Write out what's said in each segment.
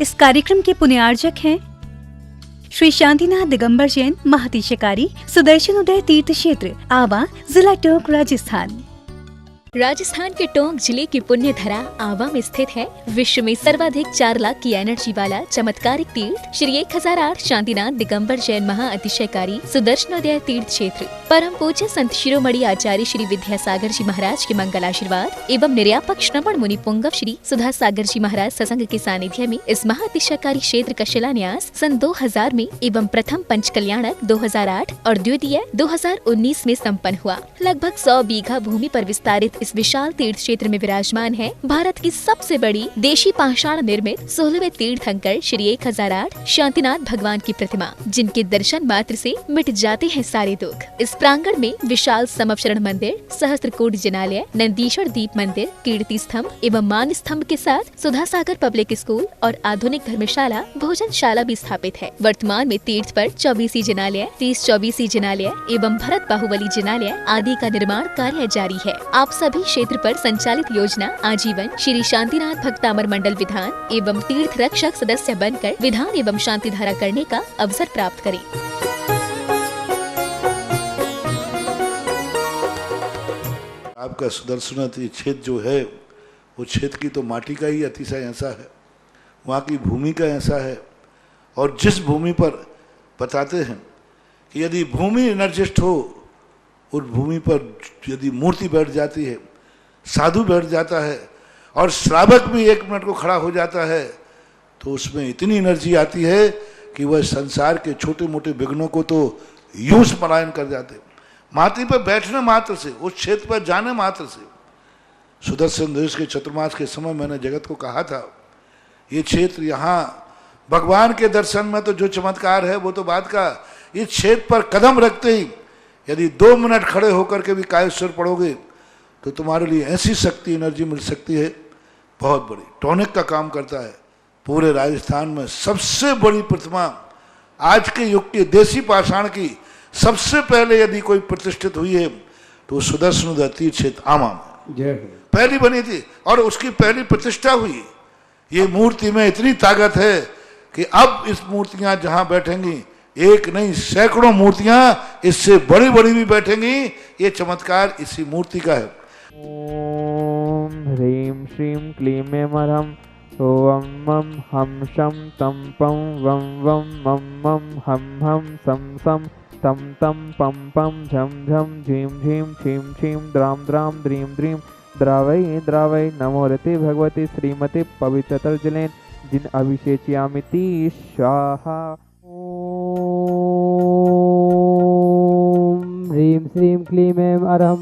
इस कार्यक्रम के पुण्यार्जक हैं श्री शांतिनाथ दिगंबर जैन महातिशकारी सुदर्शन उदय तीर्थ क्षेत्र आवा, जिला टोंक, राजस्थान। राजस्थान के टोंक जिले की पुण्य धरा आवा में स्थित है विश्व में सर्वाधिक 4 लाख की एनर्जी वाला चमत्कारिक तीर्थ श्री 1008 शांतिनाथ दिगंबर जैन महाअतिशयकारी सुदर्शनोदय तीर्थ क्षेत्र। परम पूज्य संत शिरोमणि आचार्य श्री विद्यासागर जी महाराज के मंगल आशीर्वाद एवं निर्यापक श्रवण मुनि पुंगव श्री सुधा सागर जी महाराज सत्संग के सानिध्य में इस महाअतिशयकारी क्षेत्र का शिलान्यास सन 2000 में एवं प्रथम पंचकल्याणक 2008 और द्वितीय 2019 में संपन्न हुआ। लगभग 100 बीघा भूमि पर विस्तारित इस विशाल तीर्थ क्षेत्र में विराजमान है भारत की सबसे बड़ी देशी पाषाण निर्मित 16वें तीर्थंकर श्री 1008 शांतिनाथ भगवान की प्रतिमा, जिनके दर्शन मात्र से मिट जाते हैं सारे दुख। इस प्रांगण में विशाल समवचरण मंदिर, सहस्त्रकूट जिनालय, नंदीश्वर दीप मंदिर, कीर्ति स्तंभ एवं मान स्तंभ के साथ सुधा सागर पब्लिक स्कूल और आधुनिक धर्मशाला, भोजनशाला भी स्थापित है। वर्तमान में तीर्थ पर 24 जिनालय, 30-24 जिनालय एवं भरत बाहुबली जिनालय आदि का निर्माण कार्य जारी है। आप सभी क्षेत्र पर संचालित योजना आजीवन श्री शांतिनाथ भक्तामर मंडल विधान एवं तीर्थ रक्षक सदस्य बनकर विधान एवं शांति धारा करने का अवसर प्राप्त करें। आपका सुदर्शनाथ ये क्षेत्र जो है वो क्षेत्र की तो माटी का ही अतिशय ऐसा है, वहाँ की भूमि का ऐसा है। और जिस भूमि पर बताते हैं कि यदि भूमि एनर्जिस्ट हो, उस भूमि पर यदि मूर्ति बैठ जाती है, साधु बैठ जाता है और श्रावक भी 1 मिनट को खड़ा हो जाता है, तो उसमें इतनी एनर्जी आती है कि वह संसार के छोटे मोटे विघ्नों को तो यूं स्मरण कर जाते। माटी पर बैठने मात्र से, उस क्षेत्र पर जाने मात्र से, सुदर्शन देश के चतुर्मास के समय मैंने जगत को कहा था, ये क्षेत्र यहाँ भगवान के दर्शन में तो जो चमत्कार है वो तो बात का, इस क्षेत्र पर कदम रखते ही यदि 2 मिनट खड़े होकर के भी कायेश्वर पढ़ोगे तो तुम्हारे लिए ऐसी शक्ति एनर्जी मिल सकती है बहुत बड़ी। टॉनिक का काम करता है। पूरे राजस्थान में सबसे बड़ी प्रतिमा आज के युग की देसी पाषाण की सबसे पहले यदि कोई प्रतिष्ठित हुई है तो सुदर्शन तीर्थ क्षेत्र आमा में पहली बनी थी और उसकी पहली प्रतिष्ठा हुई। ये मूर्ति में इतनी ताकत है कि अब इस मूर्तियां जहां बैठेंगी, एक नहीं सैकड़ों मूर्तियां इससे बड़ी बड़ी भी बैठेंगी। ये चमत्कार इसी मूर्ति का है। ओम ह्रीं श्रीं क्लीं ऐं ओम मम हम शम तम पम वम वम मम मम हम सम सम तम तम पम पम झम झम झीं झीं छीं छीं द्रां द्रां द्रीं द्रीं द्रावै द्रावै नमो रते भगवती श्रीमते पवित्रतर जलेन जिन अभिषेचयामिति स्वाहा। ओम ह्रीं श्रीं क्लीं ऐं अरहं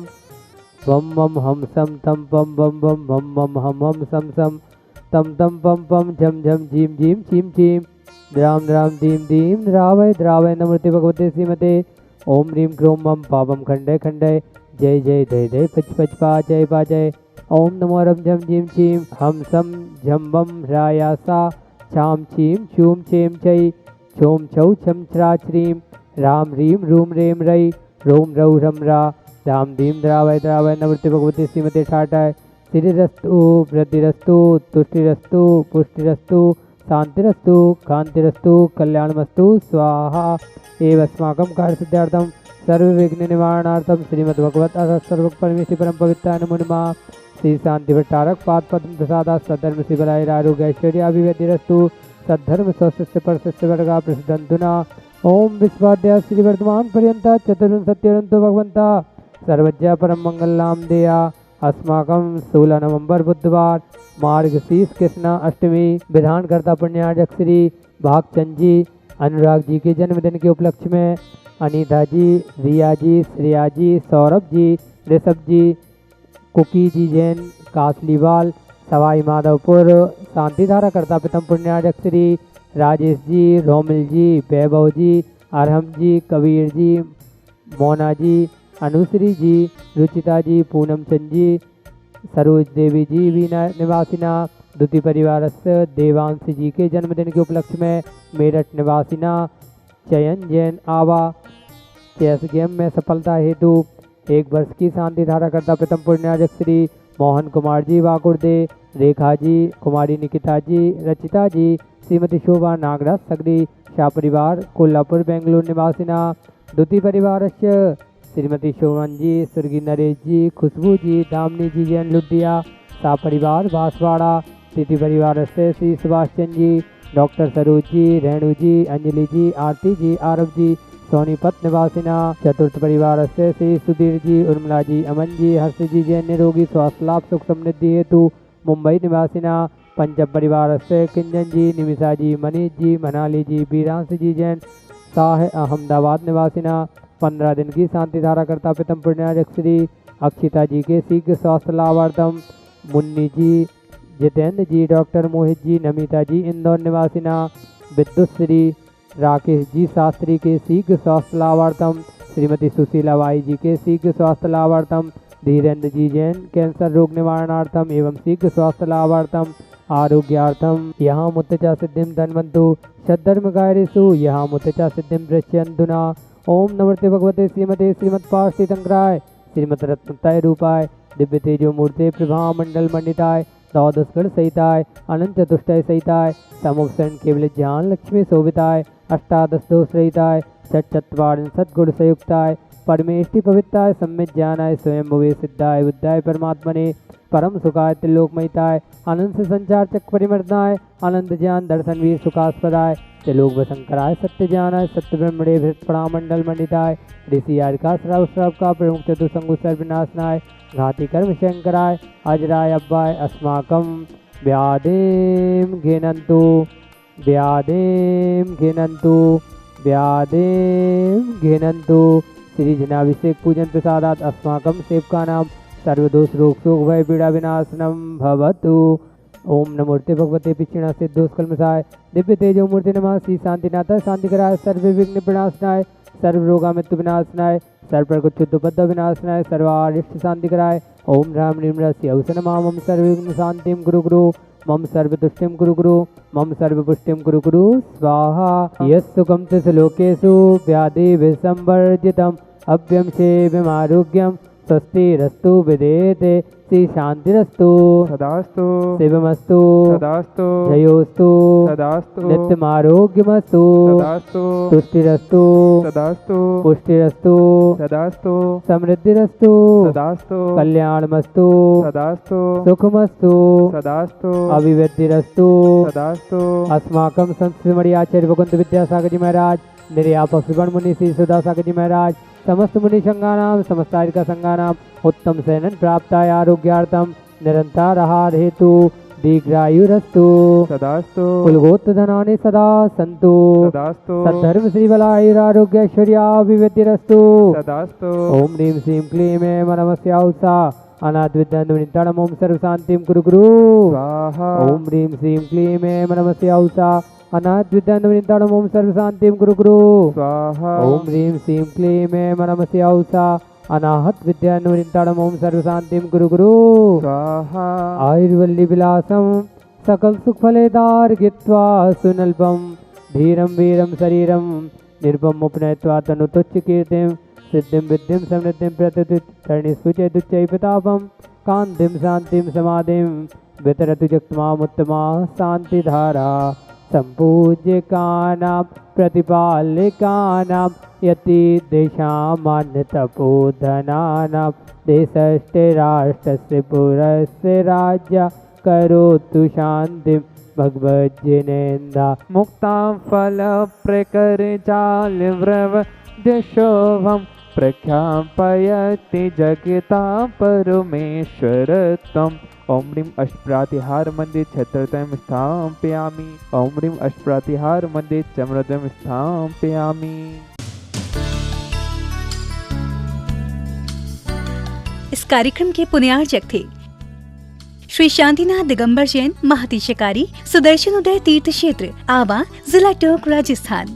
वम मम हम सम तम पम बम बम मम मम हम सम सम तम तम पम पम झम झम झीं झीं छीं छीं द्रां द्रां दीं दीं द्रावै द्रावै नमोते भगवते श्रीमते ओम ह्रीं क्रोम मम पापम खंडय खंडय जय जय जय जय पच पच पा जय पा जय ओम नमो रम झम झीं छीं हम सम झम बम ह्रायासा छाम छीं छूम छेम छई छोम छौ छम छ्रा श्रीं राम ह्रीं रूम रेम रई रोम रौ रम रा राम दीम द्रावय द्रावय नवृत्ति भगवती श्रीमते ठाटाय श्रीरस्तु वृद्धिरस्तु तुष्टिरस्तु पुष्टिरस्तु शांतिरस्तु कांतिरस्तु कल्याणमस्तु स्वाहा। एवं अस्माकं कार्य सिद्धार्थम सर्व विघ्न निवारणार्थम श्रीमद्भगवत सर्वक परमेश्वरी परम पवित्र नमो श्री शांति भट्टारक पाद पद्म प्रसादा सद्धर्म शिवराय आरोग्य ऐश्वर्य अभिवृद्धिरस्तु सद्धर्म स्वस्य परस्य वर्गा प्रसिद्धंतुना ओम विश्वाद्या श्री वर्तमान पर्यंत चतुर्विंशत्यरंतो भगवंता सर्वज्ञ परम मंगलाम देया। अस्माकं 16 नवंबर बुधवार मार्गशीर्ष कृष्ण अष्टमी विधानकर्ता पुण्यार्जक श्री भागचंद जी अनुराग जी के जन्मदिन के उपलक्ष्य में अनीता जी, रिया जी, श्रेया जी, सौरभ जी, ऋषभ जी, कुकी जी जैन कासलीवाल सवाई माधवपुर शांतिधारा कर्ता प्रथम पुण्यार्जक श्री राजेश जी, रोमिल जी, वैभव जी, अरहम जी, कबीर जी, मोना जी, अनुश्री जी, रुचिता जी, पूनम चंद जी, सरोज देवी जी वीना निवासिना द्वितीय परिवार देवांश जी के जन्मदिन के उपलक्ष्य में मेरठ निवासिना चयन जैन आवा चेस गेम में सफलता हेतु 1 वर्ष की शांति धारा करता प्रथम पुण्यार्जक श्री मोहन कुमार जी वाकुर्दे, रेखा जी, कुमारी निकिता जी, रचिता जी, श्रीमती शोभा नागराज सगरी शाह परिवार कोल्हापुर बेंगलुरु निवासिना द्वितीय परिवारस्य श्रीमती शोभन जी स्वर्गीय नरेश जी खुशबू जी दामनी जी जैन लुडिया शाह परिवार बांसवाड़ा। तृतीय परिवारस्य श्री सुभाष चंद्र जी डॉक्टर सरोज जी रेणु जी अंजलि जी आरती जी आरव जी सोनीपत निवासिना। चतुर्थ परिवार से श्री सुधीर जी उर्मिला जी अमन जी हर्ष जी जैन निरोगी स्वास्थ्य लाभ सुख समृद्धि हेतु मुंबई निवासिना। पंचम परिवार से किंजन जी निमिषा जी मनीष जी मनाली जी बीरांश जी जैन शाह अहमदाबाद निवासिना। 15 दिन की शांति धारा करता पितम पुण्यार्क श्री अक्षिता जी के शीघ्र स्वास्थ्य लाभार्थम मुन्नी जी जितेंद्र जी डॉक्टर मोहित जी नमिता जी इंदौर निवासिना। विद्युत श्री राकेश जी शास्त्री के शीघ्र स्वास्थ्य लाभार्थम श्रीमती सुशीला बाई जी के शीघ्र स्वास्थ्य लाभार्थम धीरेन्द्र जी जैन कैंसर रोग निवारणार्थम एवं शीघ्र स्वास्थ्य लाभार्थम आरोग्यार्थम यहाँ मुत्तचा सिद्धिम धन्वन्तु सद्धर्म गायरेषु यहाँ मुत्तचा सिद्धिम दृश्यन्तुना। ओम नमस्ते भगवते श्रीमते श्रीमत् पार्षद शंकराय श्रीमत् रत्नताय रूपाय दिव्य तेजो मूर्ते प्रभा मंडल मंडिताय द्वादशगण सहिताय अनंत चतुष्टय सहिताय समुक्षण केवल ज्ञान लक्ष्मी शोभिताय अष्टादश दोष रहिताय षट्चत्वारिंशत् गुण संयुक्ताय परमेष्टि पवित्राय सम्यक ज्ञानाय स्वयं भवे सिद्धाय बुद्धाय परमात्मने परम सुखाय त्रिलोकमयिताय अनंत संचार चक्र परिमर्दनाय अनंत ज्ञान दर्शन वीर सुखास्पदाय त्रिलोक वशंकराय सत्य ज्ञानाय सत्य ब्रह्मणे भृत परामंडल मंडिताय ऋषि आर्का श्राव श्राव का प्रमुख चतुसंगु सर्वनाशनाय घाति कर्म शंकराय अजराय अब्बाय अस्माकं व्याधिं घिनन्तु व्याधिं घिनन्तु व्याधिं घिनन्तु। श्री जनाभिषेक पूजन प्रसादात अस्माकं सेवकानां सर्वदोष रोग शोक भय पीड़ा विनाशनम भवतु। ओम नमोर्ते भगवते पिछिणा सिद्धोष कलमसाय दिव्य तेजो मूर्ति नमः। श्री शांतिनाथ शांतिकराय सर्व विघ्न विनाशनाय सर्व रोगा मृत्यु विनाशनाय सर्व प्रकुट शुद्धोपद्ध विनाशनाय सर्वारिष्ट शांतिकराय। ओम राम ह्रीं रस्य औसनमा मम सर्वविघ्न शांतिं गुरु गुरु मम सर्वतुष्टिं गुरु गुरु मम सर्वपुष्टिं गुरु गुरु स्वाहा। यस्सुखं त्रिलोकेषु व्याधि विसंवर्जितम् अव्यं सेव्यमारोग्यं स्वस्तिरस्तु विदेते श्री शांतिरस्तु सदास्तु शिवमस्तु सदास्तु जयोस्तु सदास्तु नित्यमारोग्यमस्तु सदास्तु तुष्टिरस्तु सदास्तु पुष्टिरस्तु सदास्तु समृद्धिरस्तु सदास्तु कल्याणमस्तु सदास्तु सुखमस्तु सदास्तु अभिवृद्धिरस्तु सदास्तु। अस्माकं संस्कृति आचार्य भगवंत विद्यासागर जी महाराज निर्यापक श्रीवण मुनि श्री सुधासागर जी महाराज समस्त मुनि संघानाम समस्तारिका संघानाम उत्तम शयनन प्राप्ताय आरोग्यार्थम निरंतर आहार हेतु दीर्घायुरस्तु सदास्तु कुलगोत्र धनानि सदा सन्तु सदास्तु सद्धर्म श्रीबलायुरारोग्य ऐश्वर्याभिवृद्धिरस्तु सदास्तु। ओम ह्रीं श्रीं क्लीं ऐं नमस्याहुसा अनाद्विद्यानुनिताणम् ओम सर्वशान्तिं कुरु गुरु स्वाहा। ओम ह्रीं श्रीं क्लीं ऐं नमस्याहुसा अनाद्विद्यानुनिताणम् ओम सर्वशान्तिं कुरु गुरु स्वाहा। ओम ह्रीं श्रीं क्लीं ऐं नमस्याहुसा अनाहत विद्यानुनिताणम् ओम सर्वशान्तिं कुरु गुरु स्वाहा। आयुर्वल्ली विलासं सकल सुखफलेदार्घ्यत्वा सुनल्पं धीरं वीरं शरीरं निर्भम उपनयत्वा तनुतुच्च कीर्तिं सिद्धिं विद्धिं समृद्धिं प्रतिष्ठितरणिस्फुचैदुच्चै प्रतापं कान्तिं शान्तिं समाधिं वितरतु जक्तमामुत्तमा शान्तिधारा सम्पूज्यकानां प्रतिपालिकानां यति देशामान्यतपोधनानां देशस्य राष्ट्रस्य पुरस्य राज्य करोतु शान्तिं भगवज्जनेन्द्र मुक्तां फलप्रकरजालव्रवद्यशोभं प्रख्यापयति जगतां परमेश्वरत्वम्। ओम ह्रीं अष्टप्रातिहार मंदिर छत्रतम स्थापयामि। ओम ह्रीं अष्टप्रातिहार मंदिर चमरतम स्थापयामि। इस कार्यक्रम के पुण्यार्चक थे श्री शांतिनाथ दिगंबर जैन महती शिकारी सुदर्शन उदय तीर्थ क्षेत्र आवा जिला टोंक राजस्थान।